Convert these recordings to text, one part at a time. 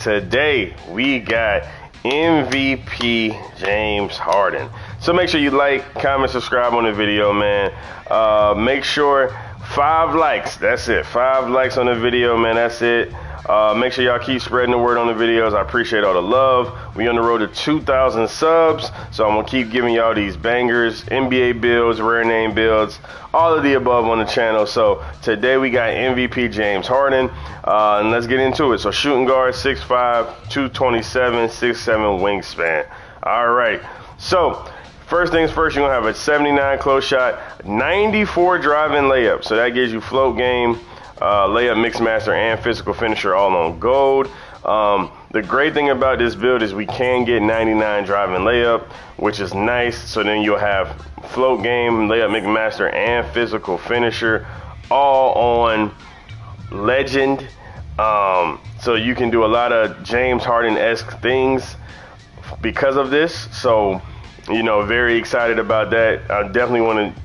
Today we got MVP James Harden. So make sure you like, comment, subscribe on the video, man. Make sure 5 likes. That's it. 5 likes on the video, man. That's it. Make sure y'all keep spreading the word on the videos. I appreciate all the love. We on the road to 2,000 subs, so I'm gonna keep giving y'all these bangers, NBA builds, rare name builds, all of the above on the channel. So today we got MVP James Harden, and let's get into it. So shooting guard, 6'5", 227, 6'7" wingspan. All right. So first things first, you're gonna have a 79 close shot, 94 driving layup. So that gives you float game, layup, mix master, and physical finisher all on gold. The great thing about this build is we can get 99 driving layup, which is nice. So then you'll have float game, layup, mix master, and physical finisher all on legend. So you can do a lot of James Harden-esque things because of this. So, you know, very excited about that. I definitely want to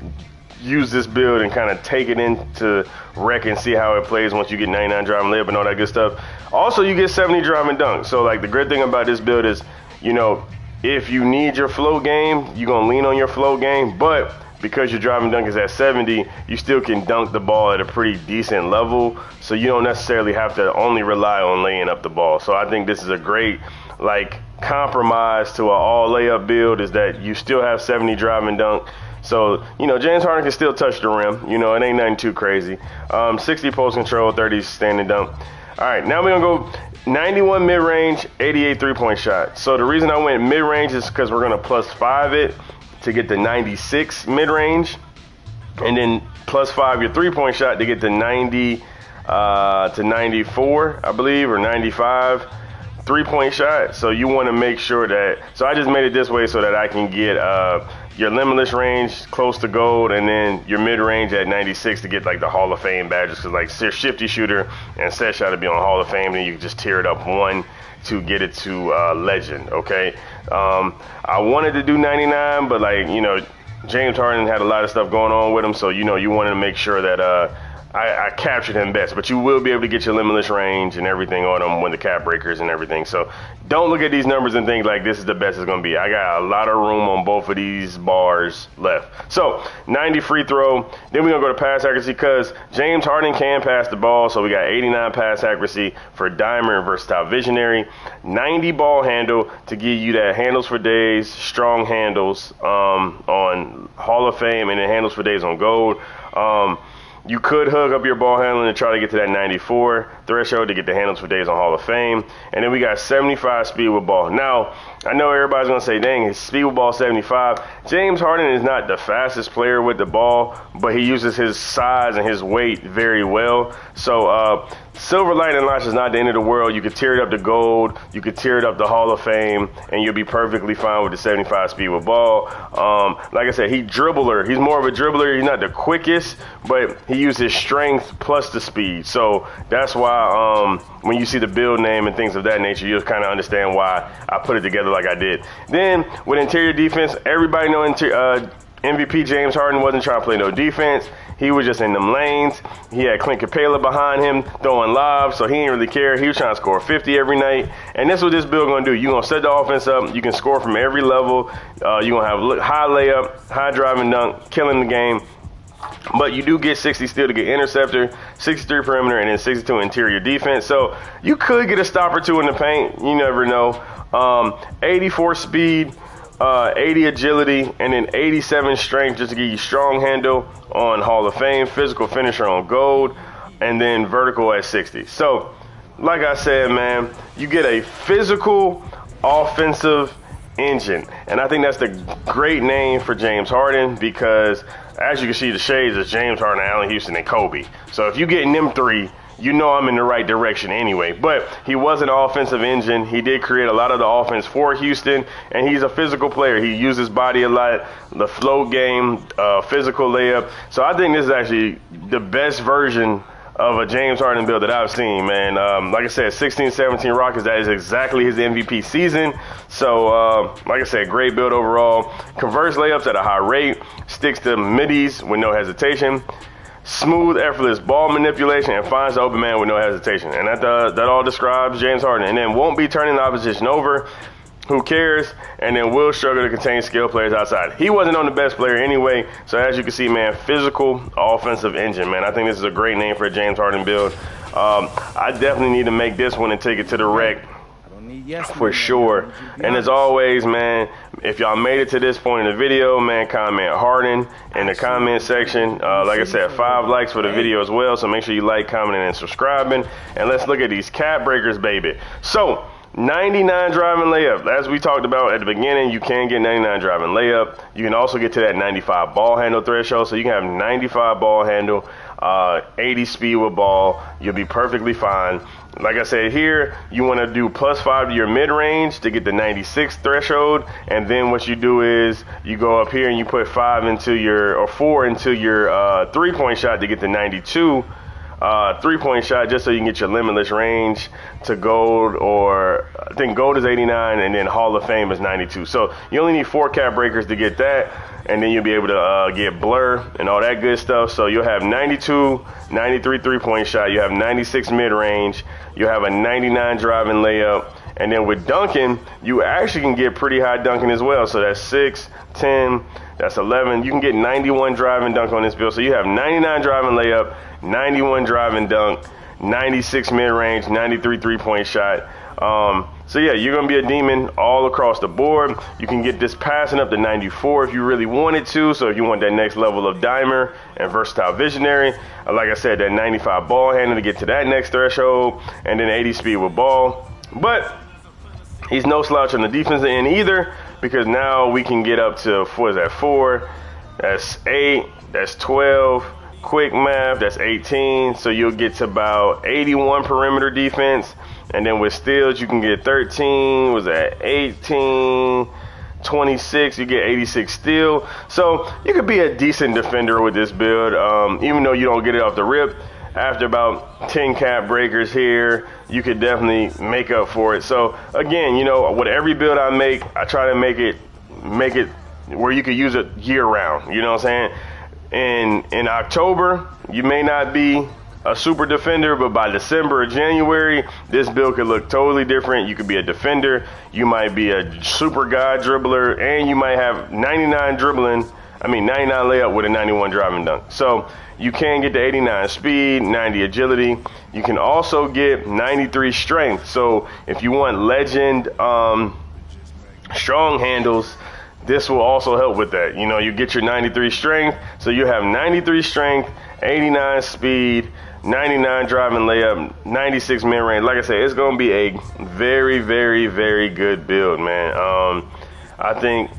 use this build and kind of take it into rec and see how it plays once you get 99 driving layup and all that good stuff. Also, you get 70 driving dunk. So, like, the great thing about this build is, you know, if you need your flow game, you're going to lean on your flow game. But because your driving dunk is at 70, you still can dunk the ball at a pretty decent level. So you don't necessarily have to only rely on laying up the ball. So I think this is a great, like, compromise to an all layup build, is that you still have 70 driving dunk. So, you know, James Harden can still touch the rim. You know, it ain't nothing too crazy. 60 post control, 30 standing dunk. All right, now we're going to go 91 mid-range, 88 three-point shot. So the reason I went mid-range is because we're going to +5 it to get the 96 mid-range. And then +5 your three-point shot to get the 90 to 94, I believe, or 95 three-point shot. So you want to make sure that, so I just made it this way so that I can get your limitless range close to gold, and then your mid-range at 96 to get like the Hall of Fame badges. Because like shifty shooter and set shot to be on Hall of Fame, then you can just tear it up 1 to get it to legend. Okay. I wanted to do 99, but, like, you know, James Harden had a lot of stuff going on with him, so, you know, you wanted to make sure that I captured him best. But you will be able to get your limitless range and everything on him when the cap breakers and everything. So don't look at these numbers and think like this is the best it's going to be. I got a lot of room on both of these bars left. So 90 free throw. Then we're going to go to pass accuracy because James Harden can pass the ball. So we got 89 pass accuracy for Diamond and Versatile Visionary. 90 ball handle to give you that handles for days, strong handles on Hall of Fame, and then handles for days on gold. You could hook up your ball handling and try to get to that 94 threshold to get the handles for days on Hall of Fame. And then we got 75 speed with ball. Now, I know everybody's going to say, dang, his speed with ball 75. James Harden is not the fastest player with the ball, but he uses his size and his weight very well. So silver lining notch is not the end of the world. You could tear it up to gold. You could tear it up to Hall of Fame, and you'll be perfectly fine with the 75 speed with ball. Like I said, he's dribbler. He's more of a dribbler. He's not the quickest, but he uses strength plus the speed. So that's why when you see the build name and things of that nature, you'll kind of understand why I put it together like I did. Then with interior defense, everybody know MVP James Harden wasn't trying to play no defense. He was just in them lanes. He had Clint Capela behind him throwing lobs, so he didn't really care. He was trying to score 50 every night. And that's what this build going to do. You're going to set the offense up. You can score from every level. You're going to have high layup, high driving dunk, killing the game. But you do get 60 still to get interceptor, 63 perimeter, and then 62 interior defense. So you could get a stop or two in the paint. You never know. 84 speed, 80 agility, and then 87 strength just to give you strong handle on Hall of Fame, physical finisher on gold, and then vertical at 60. So, like I said, man, you get a physical offensive engine. And I think that's the great name for James Harden because, as you can see, the shades is James Harden, Allen Houston, and Kobe. So if you're getting them three, you know I'm in the right direction anyway. But he was an offensive engine. He did create a lot of the offense for Houston, and he's a physical player. He uses his body a lot, the float game, physical layup. So I think this is actually the best version of a James Harden build that I've seen, man. Like I said, 16-17 Rockets, that is exactly his MVP season. So, like I said, great build overall. Converts layups at a high rate, sticks to middies with no hesitation. smooth, effortless ball manipulation, and finds the open man with no hesitation. And that all describes James Harden. And then won't be turning the opposition over. Who cares? And then will struggle to contain skill players outside. He wasn't on the best player anyway. So as you can see, man, physical offensive engine, man. I think this is a great name for a James Harden build. I definitely need to make this one and take it to the rec. For sure. And as always, man, if y'all made it to this point in the video, man, comment Harden in the comment section. Like I said, 5 likes for the video as well. So make sure you like, commenting, and subscribing. And let's look at these cap breakers, baby. So 99 driving layup. As we talked about at the beginning, you can get 99 driving layup. You can also get to that 95 ball handle threshold. So you can have 95 ball handle, 80 speed with ball. You'll be perfectly fine. Like I said here, you want to do +5 to your mid-range to get the 96 threshold. And then what you do is you go up here and you put 4 into your 3-point shot to get the 92 3-point shot, just so you can get your limitless range to gold, or I think gold is 89 and then Hall of Fame is 92. So you only need 4 cap breakers to get that, and then you'll be able to get blur and all that good stuff. So you'll have 92, 93 3-point shot, you have 96 mid-range, you have a 99 driving layup, and then with dunking, you actually can get pretty high dunking as well. So that's 6, 10, that's 11. You can get 91 driving dunk on this build. So you have 99 driving layup, 91 driving dunk, 96 mid-range, 93 3-point shot. So yeah, you're going to be a demon all across the board. You can get this passing up to 94 if you really wanted to. So if you want that next level of dimer and versatile visionary, like I said, that 95 ball handle to get to that next threshold, and then 80 speed with ball. But he's no slouch on the defensive end either, because now we can get up to, what is that, 4, that's 8, that's 12, quick math, that's 18. So you'll get to about 81 perimeter defense. And then with steals, you can get 13, was that 18, 26, you get 86 steal. So you could be a decent defender with this build, even though you don't get it off the rip. After about 10 cap breakers here, you could definitely make up for it. So again, you know, with every build I make, I try to make it where you could use it year round. You know what I'm saying? In October, you may not be a super defender, but by December or January, this build could look totally different. You could be a defender, you might be a super god dribbler, and you might have 99 layup with a 91 driving dunk. So you can get the 89 speed, 90 agility. You can also get 93 strength. So if you want legend strong handles, this will also help with that. You know, you get your 93 strength, so you have 93 strength, 89 speed, 99 driving layup, 96 mid-range. Like I said, it's going to be a very, very, very good build, man. I think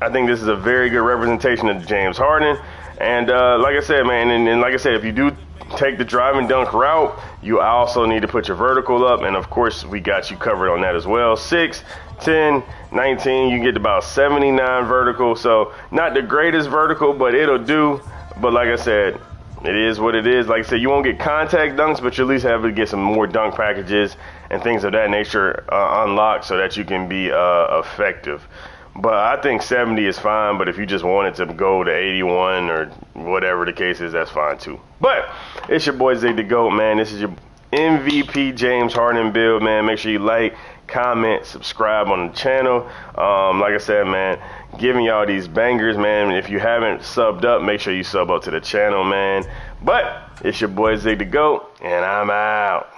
this is a very good representation of James Harden. And like I said, man, and like I said, if you do take the drive and dunk route, you also need to put your vertical up. And, of course, we got you covered on that as well. 6, 10, 19, you get about 79 vertical. So not the greatest vertical, but it'll do. But like I said, it is what it is. Like I said, you won't get contact dunks, but you at least have to get some more dunk packages and things of that nature unlocked so that you can be effective. But I think 70 is fine, but if you just wanted to go to 81 or whatever the case is, that's fine too. But it's your boy Zig the GOAT, man. This is your MVP James Harden build, man. Make sure you like, comment, subscribe on the channel. Like I said, man, giving y'all these bangers, man. If you haven't subbed up, make sure you sub up to the channel, man. But it's your boy Zig the GOAT, and I'm out.